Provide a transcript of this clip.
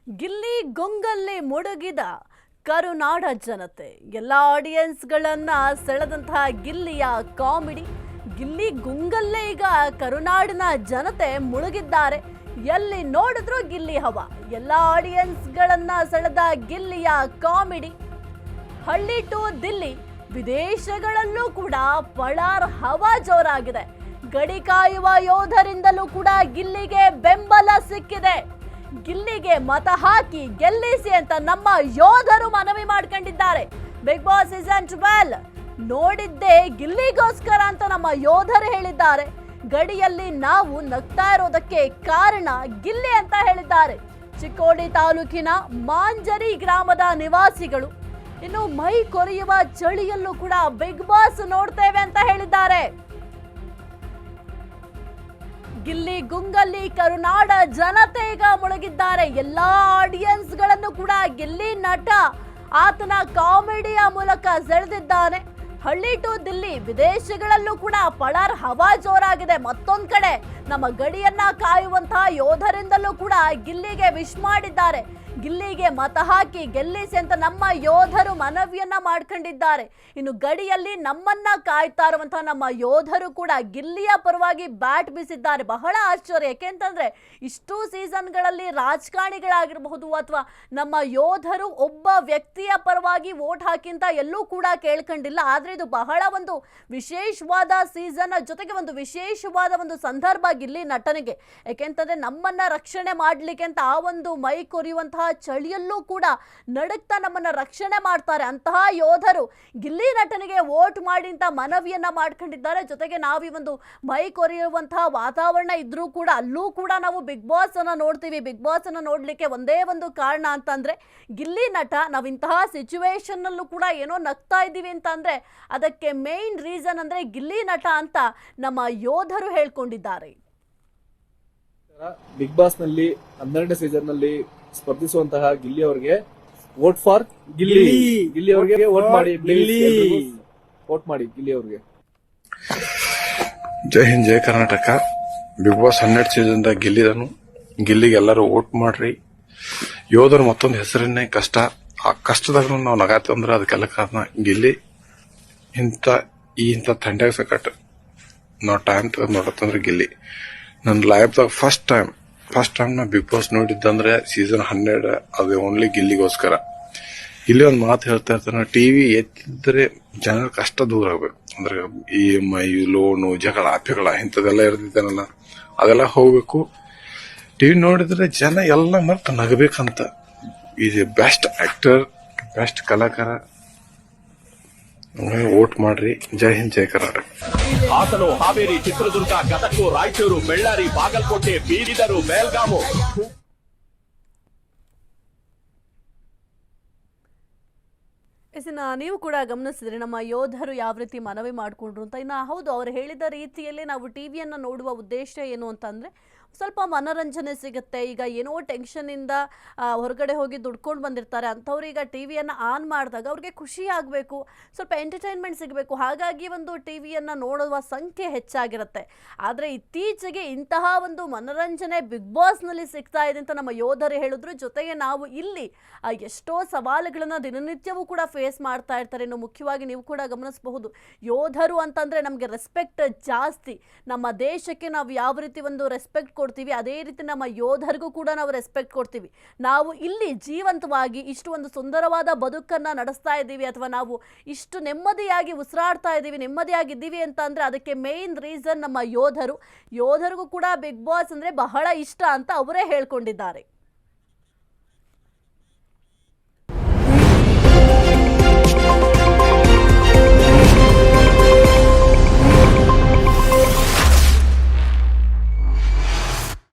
ಗಿಲ್ಲಿ ಗೊಂಗಲ್ಲಿ ಮುಳುಗಿದ ಕರುನಾಡ ಜನತೆ ಎಲ್ಲ ಆಡಿಯನ್ಸ್ಗಳನ್ನ ಸೆಳೆದಂತಹ ಗಿಲ್ಲಿಯ ಕಾಮಿಡಿ. ಗಿಲ್ಲಿ ಗುಂಗಲ್ಲೇ ಈಗ ಕರುನಾಡಿನ ಜನತೆ ಮುಳುಗಿದ್ದಾರೆ. ಎಲ್ಲಿ ನೋಡಿದ್ರು ಗಿಲ್ಲಿ ಹವಾ. ಎಲ್ಲ ಆಡಿಯನ್ಸ್ಗಳನ್ನ ಸೆಳೆದ ಗಿಲ್ಲಿಯ ಕಾಮಿಡಿ. ಹಳ್ಳಿ ಟು ದಿಲ್ಲಿ, ವಿದೇಶಗಳಲ್ಲೂ ಕೂಡ ಪಳಾರ್ ಹವಾ ಜೋರಾಗಿದೆ. ಗಡಿ ಕಾಯುವ ಯೋಧರಿಂದಲೂ ಕೂಡ ಗಿಲ್ಲಿಗೆ ಬೆಂಬಲ ಸಿಕ್ಕಿದೆ. ಗಿಲ್ಲಿಗೆ ಮತ ಹಾಕಿ ಗೆಲ್ಲಿಸಿ ಅಂತ ನಮ್ಮ ಯೋಧರು ಮನವಿ ಮಾಡ್ಕೊಂಡಿದ್ದಾರೆ. ಬಿಗ್ ಬಾಸ್ ಸೀಸನ್ 12 ನೋಡಿದ್ದೇ ಗಿಲ್ಲಿಗೋಸ್ಕರ ಅಂತ ನಮ್ಮ ಯೋಧರು ಹೇಳಿದ್ದಾರೆ. ಗಡಿಯಲ್ಲಿ ನಾವು ನಗ್ತಾ ಇರೋದಕ್ಕೆ ಕಾರಣ ಗಿಲ್ಲಿ ಅಂತ ಹೇಳಿದ್ದಾರೆ. ಚಿಕ್ಕೋಡಿ ತಾಲೂಕಿನ ಮಾಂಜರಿ ಗ್ರಾಮದ ನಿವಾಸಿಗಳು ಇನ್ನು ಮೈ ಕೊರೆಯುವ ಚಳಿಯಲ್ಲೂ ಕೂಡ ಬಿಗ್ ಬಾಸ್ ನೋಡ್ತೇವೆ ಅಂತ ಹೇಳಿದ್ದಾರೆ. ಗಿಲ್ಲಿ ಗುಂಗಲ್ಲಿ ಕರುನಾಡ ಜನತೆ ಈಗ ಮುಳುಗಿದ್ದಾರೆ. ಎಲ್ಲಾ ಆಡಿಯನ್ಸ್ ಗಳನ್ನು ಕೂಡ ಗಿಲ್ಲಿ ನಟ ಆತನ ಕಾಮಿಡಿಯ ಮೂಲಕ ಸೆಳೆದಿದ್ದಾನೆ. ಹಳ್ಳಿ ಟು ದಿಲ್ಲಿ, ವಿದೇಶಗಳಲ್ಲೂ ಕೂಡ ಪಳಾರ್ ಹವಾ ಜೋರಾಗಿದೆ. ಮತ್ತೊಂದ್ ಕಡೆ ನಮ್ಮ ಗಡಿಯನ್ನ ಕಾಯುವಂತಹ ಯೋಧರಿಂದಲೂ ಕೂಡ ಗಿಲ್ಲಿಗೆ ವಿಶ್ ಮಾಡಿದ್ದಾರೆ. ಗಿಲ್ಲಿಗೆ ಮತ ಹಾಕಿ ಗೆಲ್ಲಿಸಿ ಅಂತ ನಮ್ಮ ಯೋಧರು ಮನವಿಯನ್ನ ಮಾಡ್ಕೊಂಡಿದ್ದಾರೆ. ಇನ್ನು ಗಡಿಯಲ್ಲಿ ನಮ್ಮನ್ನ ಕಾಯ್ತಾ ಇರುವಂತಹ ನಮ್ಮ ಯೋಧರು ಕೂಡ ಗಿಲ್ಲಿಯ ಪರವಾಗಿ ಬ್ಯಾಟ್ ಬೀಸಿದ್ದಾರೆ. ಬಹಳ ಆಶ್ಚರ್ಯ, ಯಾಕೆಂತಂದ್ರೆ ಇಷ್ಟು ಸೀಸನ್ಗಳಲ್ಲಿ ರಾಜಕಾರಣಿಗಳಾಗಿರಬಹುದು ಅಥವಾ ನಮ್ಮ ಯೋಧರು ಒಬ್ಬ ವ್ಯಕ್ತಿಯ ಪರವಾಗಿ ವೋಟ್ ಹಾಕಿಂತ ಎಲ್ಲೂ ಕೂಡ ಕೇಳ್ಕೊಂಡಿಲ್ಲ. ಆದ್ರೆ ಇದು ಬಹಳ ಒಂದು ವಿಶೇಷವಾದ ಸೀಸನ್, ಜೊತೆಗೆ ಒಂದು ವಿಶೇಷವಾದ ಒಂದು ಸಂದರ್ಭ ಗಿಲ್ಲಿ ನಟನಿಗೆ. ಯಾಕೆಂತಂದ್ರೆ ನಮ್ಮನ್ನ ರಕ್ಷಣೆ ಮಾಡ್ಲಿಕ್ಕೆ ಅಂತ ಆ ಒಂದು ಮೈ ಕೊರಿಯುವಂತಹ ಚಳಿಯಲ್ಲೂ ಕೂಡ ನಡುಕ್ತಾ ನಮ್ಮನ್ನ ರಕ್ಷಣೆ ಮಾಡ್ತಾರೆ. ಅಂತಹ ಯೋಧರು ಗಿಲ್ಲಿ ನಟನಿಗೆ ವೋಟ್ ಮಾಡಿ ಅಂತ ಮನವಿಯನ್ನ ಮಾಡ್ಕೊಂಡಿದ್ದಾರೆ. ಜೊತೆಗೆ ನಾವು ಈ ಒಂದು ಮೈ ಕೊರೆಯುವಂತಹ ವಾತಾವರಣ ಇದ್ರೂ ಕೂಡ ಅಲ್ಲೂ ಕೂಡ ನಾವು ಬಿಗ್ ಬಾಸ್ ಅನ್ನ ನೋಡ್ತೀವಿ. ಬಿಗ್ ಬಾಸ್ ಅನ್ನ ನೋಡ್ಲಿಕ್ಕೆ ಒಂದೇ ಒಂದು ಕಾರಣ ಅಂತಂದ್ರೆ ಗಿಲ್ಲಿ ನಟ. ನಾವು ಇಂತಹ ಸಿಚುವೇಶನ್ ಅಲ್ಲೂ ಕೂಡ ಏನೋ ನಗ್ತಾ ಇದ್ದೀವಿ ಅಂತ ಅಂದ್ರೆ ಅದಕ್ಕೆ ಮೇನ್ ರೀಸನ್ ಅಂದ್ರೆ ಗಿಲ್ಲಿ ನಟ ಅಂತ ನಮ್ಮ ಯೋಧರು ಹೇಳ್ಕೊಂಡಿದ್ದಾರೆ. ಬಿಗ್ ಬಾಸ್ ನಲ್ಲಿ 12ನೇ ಸೀಸನ್ ನಲ್ಲಿ ಸ್ಪರ್ಧಿಸುವಂತಹ ಗಿಲ್ಲಿ ಅವರಿಗೆ ವೋಟ್ ಫಾರ್ ಗಿಲ್ಲಿ, ಗಿಲ್ಲಿ ಅವರಿಗೆ ವೋಟ್ ಮಾಡಿ, ವೋಟ್ ಮಾಡಿ ಗಿಲ್ಲಿ ಅವರಿಗೆ. Jai Hind, Jai Karnataka. Bigg Boss 12 season ಗೆಲ್ಲಿದನು. ಗಿಲ್ಲಿಗೆ ಎಲ್ಲರೂ ವೋಟ್ ಮಾಡ್ರಿ. ಯೋಧರು ಮತ್ತೊಂದು ಹೆಸರನ್ನೇ ಕಷ್ಟ. ಆ ಕಷ್ಟದಾಗ ನಾವು ನಗಾತೀವಿ ಅಂದ್ರೆ ಅದಕ್ಕೆಲ್ಲ ಕಾರಣ ಗಿಲ್ಲಿ. ಇಂಥ ಥಂಡ್ಯಾಗ ಸಕಟ್ ನಾವು ಟೈಮ್ ತಗೊಂಡ್ ನೋಡತ್ತಂದ್ರೆ ಗಿಲ್ಲಿ. ನನ್ನ ಲೈಫ್ದಾಗ ಫಸ್ಟ್ ಟೈಮ್ ನಾ ಬಿಗ್ ಬಾಸ್ ನೋಡಿದ್ದಂದ್ರೆ ಸೀಸನ್ 12. ಅದು ಓನ್ಲಿ ಗಿಲ್ಲಿಗೋಸ್ಕರ. ಇಲ್ಲಿ ಒಂದು ಮಾತು ಹೇಳ್ತಾ ಇರ್ತಾನೆ, ಟಿವಿ ಎತ್ತಿದ್ರೆ ಜನರ ಕಷ್ಟ ದೂರ ಆಗ್ಬೇಕು. ಅಂದ್ರೆ EMI, ಲೋನು, ಜಗಳ, ಅಪೆಗಳ ಇಂಥದೆಲ್ಲ ಇರ್ತಿದ್ದಾನಲ್ಲ, ಅದೆಲ್ಲ ಹೋಗ್ಬೇಕು. ಟಿವಿ ನೋಡಿದ್ರೆ ಜನ ಎಲ್ಲ ಮರ್ತು ನಗಬೇಕಂತ. Is a best actor, best ಕಲಾಕಾರ. ವೋಟ್ ಮಾಡ್ರಿ. ಜೈ ಹಿಂದ್, ಜೈ ಕರ್ನಾಟಕ. ಹಾಸನ, ಹಾವೇರಿ, ಚಿತ್ರದುರ್ಗ, ಗದಗ, ರಾಯಚೂರು, ಬೆಳ್ಳಾರಿ, ಬಾಗಲಕೋಟೆ, ಬೀದಿದರು, ಬೆಳಗಾವಿ. ನೀವು ಕೂಡ ಗಮನಿಸಿದ್ರೆ ನಮ್ಮ ಯೋಧರು ಯಾವ ರೀತಿ ಮನವಿ ಮಾಡಿಕೊಂಡ್ರು ಅಂತ. ಇನ್ನು ಹೌದು, ಅವರು ಹೇಳಿದ ರೀತಿಯಲ್ಲಿ ನಾವು ಟಿವಿಯನ್ನು ನೋಡುವ ಉದ್ದೇಶ ಏನು ಅಂತಂದರೆ ಸ್ವಲ್ಪ ಮನೋರಂಜನೆ ಸಿಗುತ್ತೆ. ಈಗ ಏನೋ ಟೆನ್ಷನಿಂದ ಹೊರಗಡೆ ಹೋಗಿ ದುಡ್ಕೊಂಡು ಬಂದಿರ್ತಾರೆ ಅಂಥವ್ರು ಈಗ ಟಿವಿಯನ್ನು ಆನ್ ಮಾಡಿದಾಗ ಅವ್ರಿಗೆ ಖುಷಿ ಆಗಬೇಕು, ಸ್ವಲ್ಪ ಎಂಟರ್ಟೈನ್ಮೆಂಟ್ ಸಿಗಬೇಕು. ಹಾಗಾಗಿ ಒಂದು ಟಿವಿಯನ್ನು ನೋಡುವ ಸಂಖ್ಯೆ ಹೆಚ್ಚಾಗಿರುತ್ತೆ. ಆದರೆ ಇತ್ತೀಚೆಗೆ ಇಂತಹ ಒಂದು ಮನೋರಂಜನೆ ಬಿಗ್ ಬಾಸ್ನಲ್ಲಿ ಸಿಗ್ತಾ ಇದೆ ಅಂತ ನಮ್ಮ ಯೋಧರು ಹೇಳಿದ್ರು. ಜೊತೆಗೆ ನಾವು ಇಲ್ಲಿ ಎಷ್ಟೋ ಸವಾಲುಗಳನ್ನು ದಿನನಿತ್ಯವೂ ಕೂಡ ಫೇಸ್ ಮಾಡ್ತಾ ಇರ್ತಾರೆ. ಇನ್ನು ಮುಖ್ಯವಾಗಿ ನೀವು ಕೂಡ ಗಮನಿಸಬಹುದು, ಯೋಧರು ಅಂತಂದರೆ ನಮಗೆ ರೆಸ್ಪೆಕ್ಟ್ ಜಾಸ್ತಿ. ನಮ್ಮ ದೇಶಕ್ಕೆ ನಾವು ಯಾವ ರೀತಿ ಒಂದು ರೆಸ್ಪೆಕ್ಟ್ ಕೊಡ್ತೀವಿ, ಅದೇ ರೀತಿ ನಮ್ಮ ಯೋಧರಿಗೂ ಕೂಡ ನಾವು ರೆಸ್ಪೆಕ್ಟ್ ಕೊಡ್ತೀವಿ. ನಾವು ಇಲ್ಲಿ ಜೀವಂತವಾಗಿ ಇಷ್ಟು ಒಂದು ಸುಂದರವಾದ ಬದುಕನ್ನು ನಡೆಸ್ತಾ ಇದ್ದೀವಿ ಅಥವಾ ನಾವು ಇಷ್ಟು ನೆಮ್ಮದಿಯಾಗಿ ಉಸಿರಾಡ್ತಾ ಇದ್ದೀವಿ, ನೆಮ್ಮದಿಯಾಗಿದ್ದೀವಿ ಅಂತ ಅಂದರೆ ಅದಕ್ಕೆ ಮೇನ್ ರೀಸನ್ ನಮ್ಮ ಯೋಧರು. ಯೋಧರಿಗೂ ಕೂಡ ಬಿಗ್ ಬಾಸ್ ಅಂದರೆ ಬಹಳ ಇಷ್ಟ ಅಂತ ಅವರೇ ಹೇಳ್ಕೊಂಡಿದ್ದಾರೆ.